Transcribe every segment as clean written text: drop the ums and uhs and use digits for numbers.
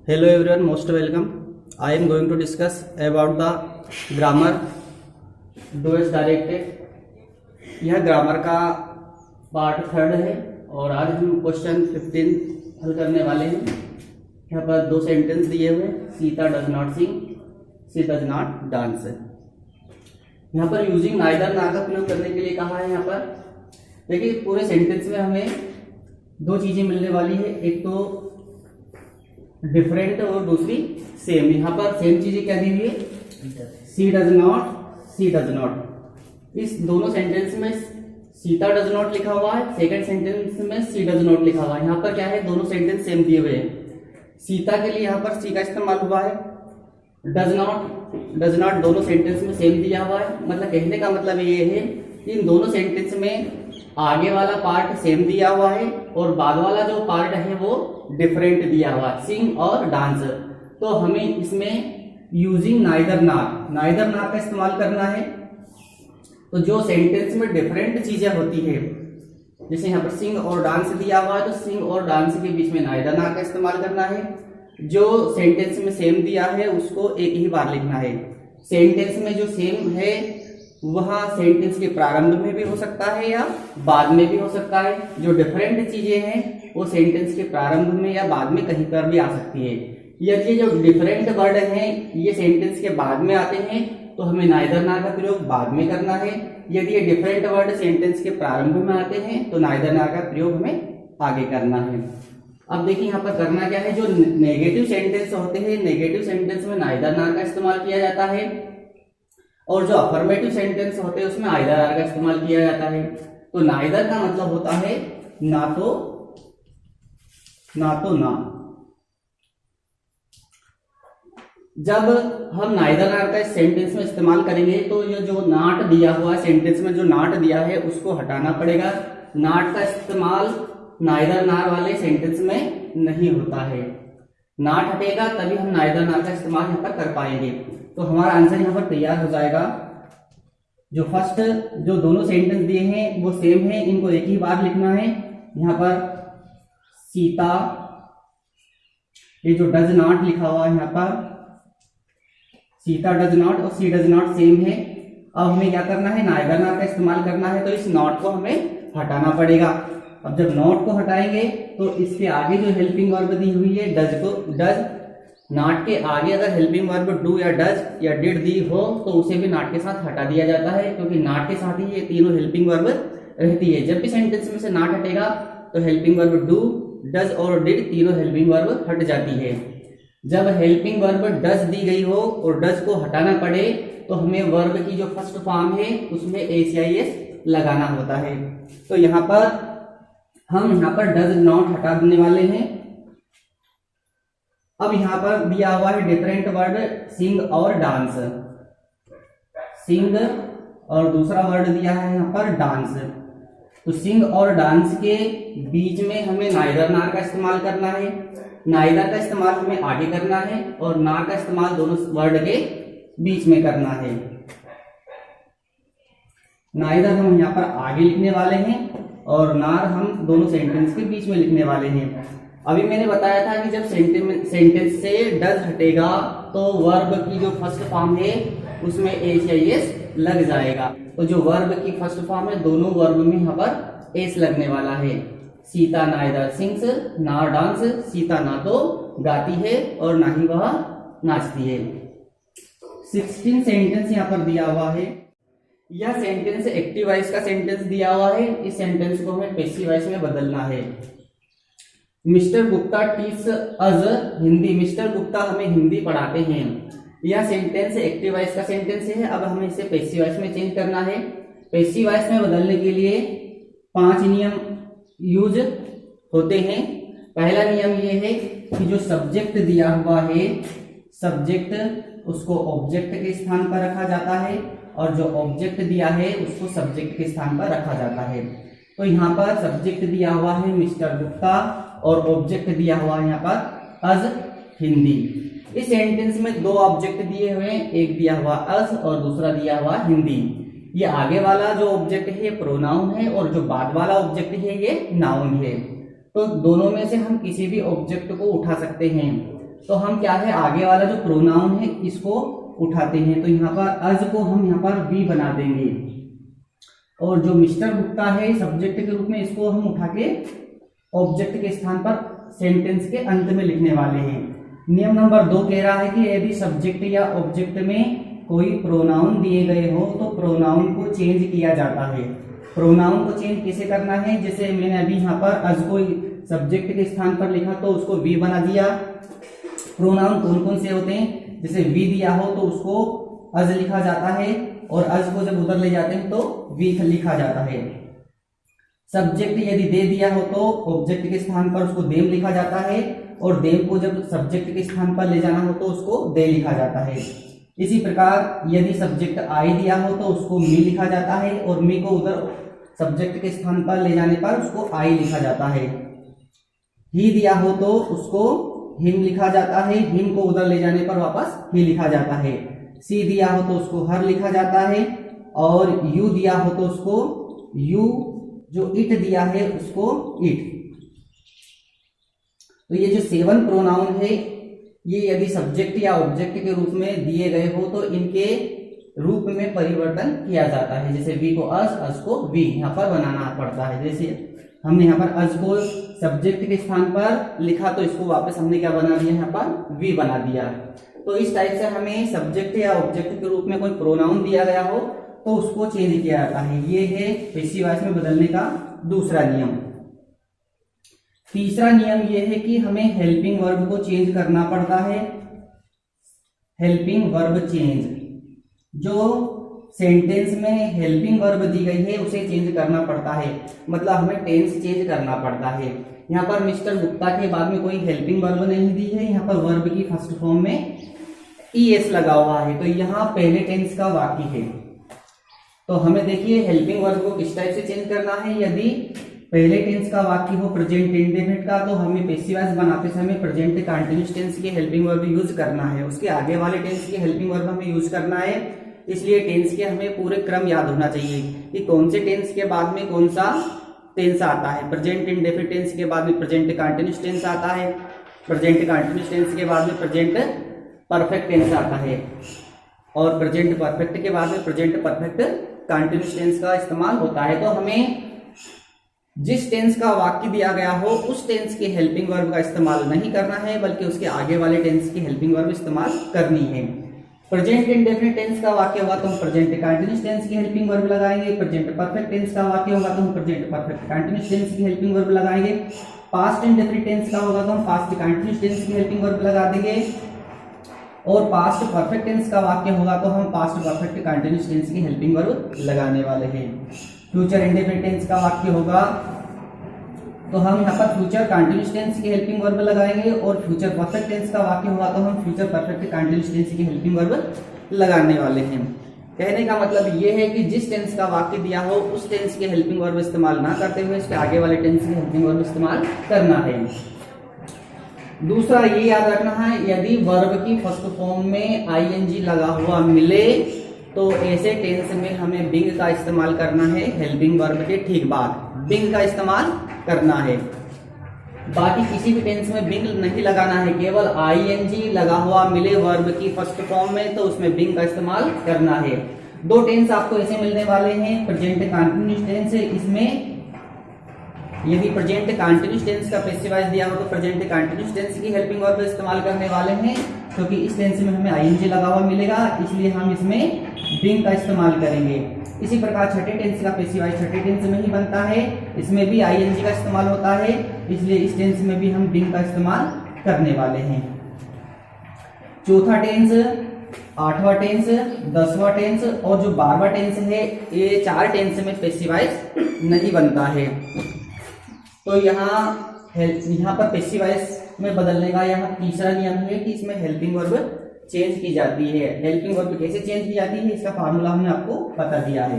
Hello everyone, most welcome. I am going to discuss about the grammar does directed. यह grammar का part 3 है और आज हम क्वेश्चन 15 हल करने वाले हैं। यहाँ पर दो सेंटेंस दिए हुए, Sita does not sing, she does not dance. यहाँ पर यूजिंग नाइदर ना का प्रयोग करने के लिए कहा है। यहाँ पर देखिए पूरे सेंटेंस में हमें दो चीजें मिलने वाली है, एक तो डिफरेंट और दूसरी सेम। यहाँ पर सेम चीजें क्या दी हुई है, she does not, she does not. इस दोनों सेंटेंस में सीता डज नॉट लिखा हुआ है, सेकंड सेंटेंस में सी डज नॉट लिखा हुआ है। यहाँ पर क्या है, दोनों सेंटेंस सेम दिए हुए हैं। सीता के लिए यहाँ पर सी का इस्तेमाल हुआ है, डज नॉट दोनों सेंटेंस में सेम दिया हुआ है। मतलब कहने का मतलब ये है कि इन दोनों सेंटेंस में आगे वाला पार्ट सेम दिया हुआ है और बाद वाला जो पार्ट है वो डिफरेंट दिया हुआ है, सिंग और डांस। तो हमें इसमें यूजिंग नाइदर ना का इस्तेमाल करना है। तो जो सेंटेंस में डिफरेंट चीजें होती है, जैसे यहाँ पर सिंग और डांस दिया हुआ है, तो सिंग और डांस के बीच में नाइदर ना का इस्तेमाल करना है। जो सेंटेंस में सेम दिया है उसको एक ही बार लिखना है। सेंटेंस में जो सेम है वह सेंटेंस के प्रारंभ में भी हो सकता है या बाद में भी हो सकता है। जो डिफरेंट चीजें हैं वो सेंटेंस के प्रारंभ में या बाद में कहीं पर भी आ सकती है। यदि जो डिफरेंट वर्ड हैं ये सेंटेंस के बाद में आते हैं तो हमें नाइदर ना का प्रयोग बाद में करना है। यदि ये डिफरेंट वर्ड सेंटेंस के प्रारंभ में आते हैं तो नाइदर ना का प्रयोग हमें आगे करना है। अब देखिए यहाँ पर करना क्या है, जो नेगेटिव सेंटेंस होते हैं, नेगेटिव सेंटेंस में नाइदर ना का इस्तेमाल किया जाता है और जो अफर्मेटिव सेंटेंस होते हैं उसमें आइदर आर का इस्तेमाल किया जाता है। तो नाइदर का मतलब होता है ना तो ना। जब हम नाइदर नार का इस सेंटेंस में इस्तेमाल करेंगे तो ये जो नॉट दिया हुआ सेंटेंस में जो नॉट दिया है उसको हटाना पड़ेगा। नॉट का इस्तेमाल नाइदर नार वाले सेंटेंस में नहीं होता है। नॉट हटेगा तभी हम नाइदर नार का इस्तेमाल यहाँ पर कर पाएंगे। तो हमारा आंसर यहाँ पर तैयार हो जाएगा। जो फर्स्ट जो दोनों सेंटेंस दिए हैं वो सेम है, इनको एक ही बार लिखना है। यहाँ पर सीता, ये जो डज नॉट लिखा हुआ है यहाँ पर सीता डज नॉट और सी डज नॉट सेम है। अब हमें क्या करना है, नाइदर नॉट का इस्तेमाल करना है। तो इस नॉट को हमें हटाना पड़ेगा। अब जब नॉट को हटाएंगे तो इसके आगे जो हेल्पिंग वर्ब दी हुई है डज नॉट के आगे अगर हेल्पिंग वर्ब डू या डज या डिड दी हो तो उसे भी नॉट के साथ हटा दिया जाता है, क्योंकि नॉट के साथ ही ये तीनों हेल्पिंग वर्ब रहती है। जब भी सेंटेंस में से नॉट हटेगा तो हेल्पिंग वर्ब डू, डज और डिड तीनों हेल्पिंग वर्ब हट जाती है। जब हेल्पिंग वर्ब डज दी गई हो और डज को हटाना पड़े तो हमें वर्ब की जो फर्स्ट फॉर्म है उसमें एस लगाना होता है। तो यहाँ पर हम डज नॉट हटा देने वाले हैं। अब यहाँ पर दिया हुआ है डिफरेंट वर्ड सिंग और डांस, सिंग और दूसरा वर्ड दिया है यहाँ पर डांस। तो सिंग और डांस के बीच में हमें नाइदर ना का इस्तेमाल करना है। नाइदर का इस्तेमाल हमें आगे करना है और ना का इस्तेमाल दोनों वर्ड के बीच में करना है। नाइदर हम यहाँ पर आगे लिखने वाले हैं और नार हम दोनों सेंटेंस के बीच में लिखने वाले हैं। अभी मैंने बताया था कि जब सेंटेंस से डज हटेगा तो वर्ब की जो फर्स्ट फॉर्म है उसमें एस लग जाएगा। तो जो वर्ब की फर्स्ट फॉर्म है दोनों वर्ब में यहाँ पर एस लगने वाला है। सीता नाइदर सिंग्स ना डांस, सीता ना तो गाती है और ना ही वह नाचती है। 16 सेंटेंस यहाँ पर दिया हुआ है। यह सेंटेंस एक्टिव वॉइस का सेंटेंस दिया हुआ है। इस सेंटेंस को हमें पैसिव वॉइस में बदलना है। Mister Gupta teach us Hindi, mister Gupta हमें हिंदी पढ़ाते हैं। यह सेंटेंस एक्टिव वॉइस का सेंटेंस है। अब हमें इसे पैसिव वॉइस में चेंज करना है। पैसिव वॉइस में बदलने के लिए 5 नियम यूज होते हैं। पहला नियम यह है कि जो सब्जेक्ट दिया हुआ है, सब्जेक्ट उसको ऑब्जेक्ट के स्थान पर रखा जाता है और जो ऑब्जेक्ट दिया है उसको सब्जेक्ट के स्थान पर रखा जाता है। तो यहाँ पर सब्जेक्ट दिया हुआ है मिस्टर गुप्ता और ऑब्जेक्ट दिया हुआ है यहाँ पर अस हिंदी। इस सेंटेंस में दो ऑब्जेक्ट दिए हुए हैं, एक दिया हुआ अस और दूसरा दिया हुआ हिंदी। ये आगे वाला जो ऑब्जेक्ट है ये प्रोनाउन है और जो बाद वाला ऑब्जेक्ट है ये नाउन है। तो दोनों में से हम किसी भी ऑब्जेक्ट को उठा सकते हैं। तो हम क्या है, आगे वाला जो प्रोनाउन है इसको उठाते हैं। तो यहाँ पर अज को हम यहाँ पर वी बना देंगे, और जो मिस्टर गुप्ता है सब्जेक्ट के रूप में, इसको हम उठा के ऑब्जेक्ट के स्थान पर सेंटेंस के अंत में लिखने वाले हैं। नियम नंबर 2 कह रहा है कि यदि सब्जेक्ट या ऑब्जेक्ट में कोई प्रोनाउन दिए गए हो तो प्रोनाउन को चेंज किया जाता है। प्रोनाउन को चेंज कैसे करना है, जैसे मैंने अभी यहाँ पर अज को सब्जेक्ट के स्थान पर लिखा तो उसको वी बना दिया। प्रोनाउन कौन कौन से होते हैं, जैसे वी दिया हो तो उसको अज लिखा जाता है, और अज को जब उधर ले जाते हैं तो वी लिखा जाता है। सब्जेक्ट यदि दे दिया हो तो ऑब्जेक्ट के स्थान पर उसको देम लिखा जाता है, और देम को जब सब्जेक्ट के स्थान पर ले जाना हो तो उसको दे लिखा जाता है। इसी प्रकार यदि सब्जेक्ट आई दिया हो तो उसको मी लिखा जाता है, और मी को उधर सब्जेक्ट के स्थान पर ले जाने पर उसको आई लिखा जाता है। ही दिया हो तो उसको हिम लिखा जाता है, हिम को उधर ले जाने पर वापस ही लिखा जाता है। सी दिया हो तो उसको हर लिखा जाता है, और यू दिया हो तो उसको यू, जो इट दिया है उसको इट। तो ये जो 7 प्रोनाउन है ये यदि सब्जेक्ट या ऑब्जेक्ट के रूप में दिए गए हो तो इनके रूप में परिवर्तन किया जाता है। जैसे वी को अज को वी यहाँ पर बनाना पड़ता है। जैसे हमने यहाँ पर अज को सब्जेक्ट के स्थान पर लिखा तो इसको वापस हमने क्या बना दिया, यहाँ पर वी बना दिया। तो इस टाइप से हमें सब्जेक्ट या ऑब्जेक्ट के रूप में कोई प्रोनाउन दिया गया हो तो उसको चेंज किया जाता है। ये है पैसिव वॉइस में बदलने का दूसरा नियम। तीसरा नियम ये है कि हमें हेल्पिंग वर्ब को चेंज करना पड़ता है। हेल्पिंग वर्ब चेंज, जो सेंटेंस में हेल्पिंग वर्ब दी गई है उसे चेंज करना पड़ता है, मतलब हमें टेंस चेंज करना पड़ता है। यहाँ पर मिस्टर गुप्ता के बाद में कोई हेल्पिंग वर्ब नहीं दी है, यहाँ पर वर्ब की फर्स्ट फॉर्म में ईएस लगा हुआ है, तो यहाँ पहले टेंस का वाक्य है। तो हमें देखिए हेल्पिंग वर्ब को किस टाइप से चेंज करना है। यदि पहले टेंस का वाक्य हो प्रेजेंट इंडेफिनिट का, तो हमें पैसिव वॉइस बनाते समय प्रेजेंट कंटीन्यूअस टेंस की हेल्पिंग वर्ब यूज करना है, उसके आगे वाले टेंस की हेल्पिंग वर्ब हमें यूज करना है। इसलिए टेंस के हमें पूरे क्रम याद होना चाहिए कि कौन से टेंस के बाद में कौन सा टेंस आता है। प्रेजेंट इंडेफिनिट टेंस के बाद में प्रेजेंट कंटीन्यूअस टेंस आता है, प्रेजेंट कंटीन्यूअस टेंस के बाद में प्रेजेंट परफेक्ट टेंस आता है, और प्रेजेंट परफेक्ट के बाद में प्रेजेंट परफेक्ट कंटीन्यूअस टेंस का इस्तेमाल होता है। तो हमें जिस टेंस का वाक्य दिया गया हो उस टेंस की हेल्पिंग वर्ब का इस्तेमाल नहीं करना है, बल्कि उसके आगे वाले टेंस की हेल्पिंग वर्ब इस्तेमाल करनी है। प्रेजेंट इंडेफिनिट टेंस का वाक्य होगा तो हम प्रेजेंट कंटीन्यूअस टेंस की हेल्पिंग वर्ब लगाएंगे। प्रेजेंट परफेक्ट टेंस का वाक्य होगा तो हम प्रेजेंट परफेक्ट कंटीन्यूअस टेंस की हेल्पिंग वर्ब लगाएंगे। पास्ट इंडेफिनिट टेंस का होगा तो हम पास्ट कंटीन्यूअस टेंस की हेल्पिंग वर्ब लगा देंगे, और पास्ट परफेक्ट टेंस का वाक्य होगा तो हम पास्ट परफेक्ट कंटीन्यूअस टेंस की हेल्पिंग वर्ब लगाने वाले हैं। फ्यूचर इंडेफिनिट टेंस का वाक्य होगा तो हम यहाँ पर फ्यूचर कंटीन्यूअस टेंस की हेल्पिंग वर्ब लगाएंगे, और फ्यूचर परफेक्ट टेंस का वाक्य होगा तो हम फ्यूचर परफेक्ट कंटीन्यूअस टेंस की हेल्पिंग वर्ब लगाने वाले हैं। कहने का मतलब ये है कि जिस टेंस का वाक्य दिया हो उस टेंस की हेल्पिंग वर्ब इस्तेमाल ना करते हुए इसके आगे वाले टेंस की हेल्पिंग वर्ब इस्तेमाल करना है। दूसरा ये याद रखना है, यदि वर्ब की फर्स्ट फॉर्म में आईएनजी लगा हुआ मिले तो ऐसे टेंस में हमें बिंग का इस्तेमाल करना है। हेल्पिंग वर्ब के ठीक बाद बिंग का इस्तेमाल करना है। बाकी किसी भी टेंस में बिंग नहीं लगाना है, केवल आईएनजी लगा हुआ मिले वर्ब की फर्स्ट फॉर्म में तो उसमें बिंग का इस्तेमाल करना है। 2 टेंस आपको ऐसे मिलने वाले हैं। प्रेजेंट कंटीन्यूअस टेंस है, इसमें यदि प्रेजेंट कंटीन्यूअस टेंस का पैसिव वॉइस दिया हो तो प्रेजेंट कंटीन्यूअस टेंस की हेल्पिंग वर्ब इस्तेमाल करने वाले हैं, क्योंकि इस टेंस में हमें आईएनजी लगा हुआ मिलेगा, इसलिए हम इसमें बिंग का इस्तेमाल करेंगे। इसी प्रकार छठे टेंस का पैसिव वॉइस छठे टेंस में ही बनता है, इसमें भी आईएनजी का इस्तेमाल होता है, इसलिए इस टेंस में भी हम बिंग का इस्तेमाल करने वाले हैं। चौथा टेंस, 8वां टेंस, 10वां टेंस और जो 12वां टेंस है, ये 4 टेंस में पैसिव वॉइस नहीं बनता है। तो यहाँ पर पैसिव वॉइस में बदलने का यहाँ तीसरा नियम है कि इसमें हेल्पिंग वर्ब चेंज की जाती है। हेल्पिंग वर्ब कैसे चेंज की जाती है इसका फार्मूला हमने आपको बता दिया है।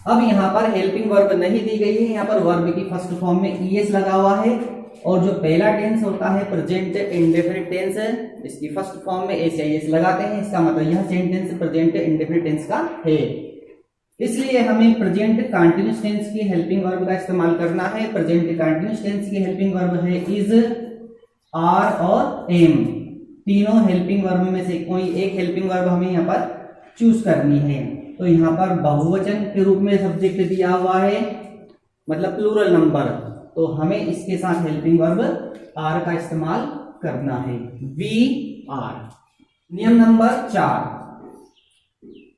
अब यहाँ पर हेल्पिंग वर्ब नहीं दी गई है, यहाँ पर वर्ब की फर्स्ट फॉर्म में ईएस लगा हुआ है, और जो पहला टेंस होता है प्रेजेंट इंडेफिनिट टेंस है, इसकी फर्स्ट फॉर्म में एस या एस लगाते हैं, इसका मतलब यह सेंटेंस प्रेजेंट इंडेफिनिट टेंस का है। इसलिए हमें प्रेजेंट कंटीन्यूअस टेंस की हेल्पिंग वर्ब का इस्तेमाल करना है। प्रेजेंट कंटीन्यूअस टेंस की हेल्पिंग वर्ब है इज, आर और एम, तीनों हेल्पिंग वर्ब में से कोई एक हेल्पिंग वर्ब हमें यहाँ पर चूज करनी है। तो यहाँ पर बहुवचन के रूप में सब्जेक्ट दिया हुआ है, मतलब प्लूरल नंबर, तो हमें इसके साथ हेल्पिंग वर्ब आर का इस्तेमाल करना है, वी आर। नियम नंबर 4,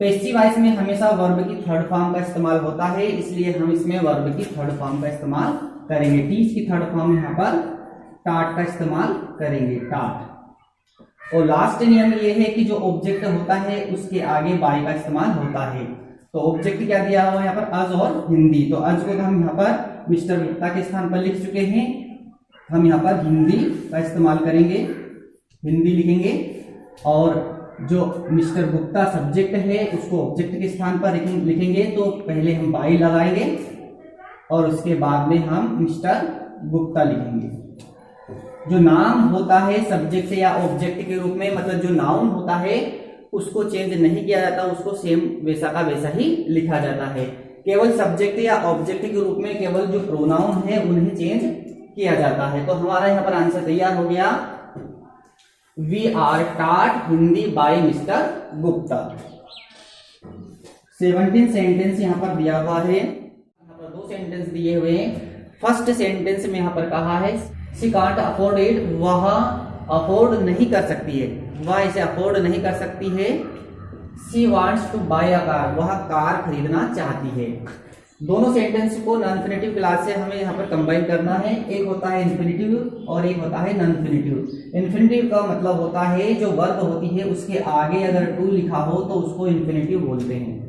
पैसिव वॉइस में हमेशा वर्ब की थर्ड फॉर्म का इस्तेमाल होता है, इसलिए हम इसमें वर्ब की थर्ड फॉर्म का इस्तेमाल करेंगे। टीच की थर्ड फॉर्म यहाँ पर टाट का इस्तेमाल करेंगे, टाट। और लास्ट नियम ये है कि जो ऑब्जेक्ट होता है उसके आगे बाय का इस्तेमाल होता है। तो ऑब्जेक्ट क्या दिया हुआ है यहाँ पर, अज और हिंदी। तो अज को हम यहाँ पर मिस्टर गुप्ता के स्थान पर लिख चुके हैं, हम यहाँ पर हिंदी का इस्तेमाल करेंगे, हिंदी लिखेंगे। और जो मिस्टर गुप्ता सब्जेक्ट है उसको ऑब्जेक्ट के स्थान पर लिखेंगे। तो पहले हम बाय लगाएंगे और उसके बाद में हम मिस्टर गुप्ता लिखेंगे। जो नाम होता है सब्जेक्ट या ऑब्जेक्ट के रूप में, मतलब जो नाउन होता है उसको चेंज नहीं किया जाता, उसको सेम वैसा का वैसा ही लिखा जाता है। केवल सब्जेक्ट या ऑब्जेक्ट के रूप में केवल जो प्रोनाउन है उन्हें चेंज किया जाता है। तो हमारा यहाँ पर आंसर तैयार हो गया, we are taught Hindi by mister Gupta. 17 sentence यहाँ पर दिया हुआ है, यहाँ पर 2 सेंटेंस दिए हुए हैं। फर्स्ट सेंटेंस में यहाँ पर कहा है शी कांट अफोर्ड इट, वह अफोर्ड नहीं कर सकती है, वह इसे अफोर्ड नहीं कर सकती है। She wants to buy a car, वह कार खरीदना चाहती है। दोनों सेंटेंस को नॉन इन्फिनेटिव क्लास से हमें यहाँ पर कंबाइन करना है। एक होता है इन्फिनेटिव और एक होता है नॉन इन्फिनेटिव। इन्फिनेटिव का मतलब होता है जो वर्ब होती है उसके आगे अगर टू लिखा हो तो उसको इन्फिनेटिव बोलते हैं।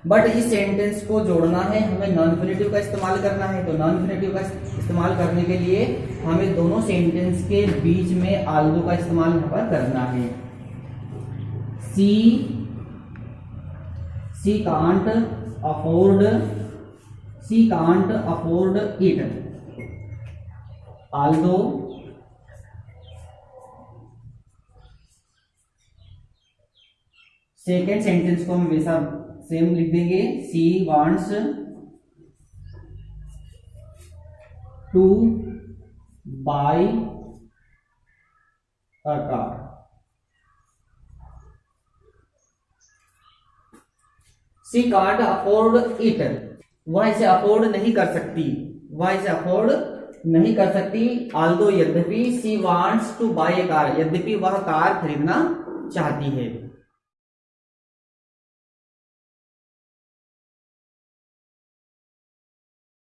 बट इस सेंटेंस को जोड़ना है, हमें नॉन इन्फिनेटिव का इस्तेमाल करना है। तो नॉन इन्फिनेटिव का इस्तेमाल करने के लिए हमें दोनों सेंटेंस के बीच में आल्दो का इस्तेमाल यहाँ पर करना है। She can't afford it, although second sentence को हम वैसा सेम लिख देंगे, she wants to buy a car. She can't afford it, वह इसे अफोर्ड नहीं कर सकती, वह इसे अफोर्ड नहीं कर सकती। आल्दो यद्यपि she wants to buy a car, यद्यपि वह कार खरीदना चाहती है।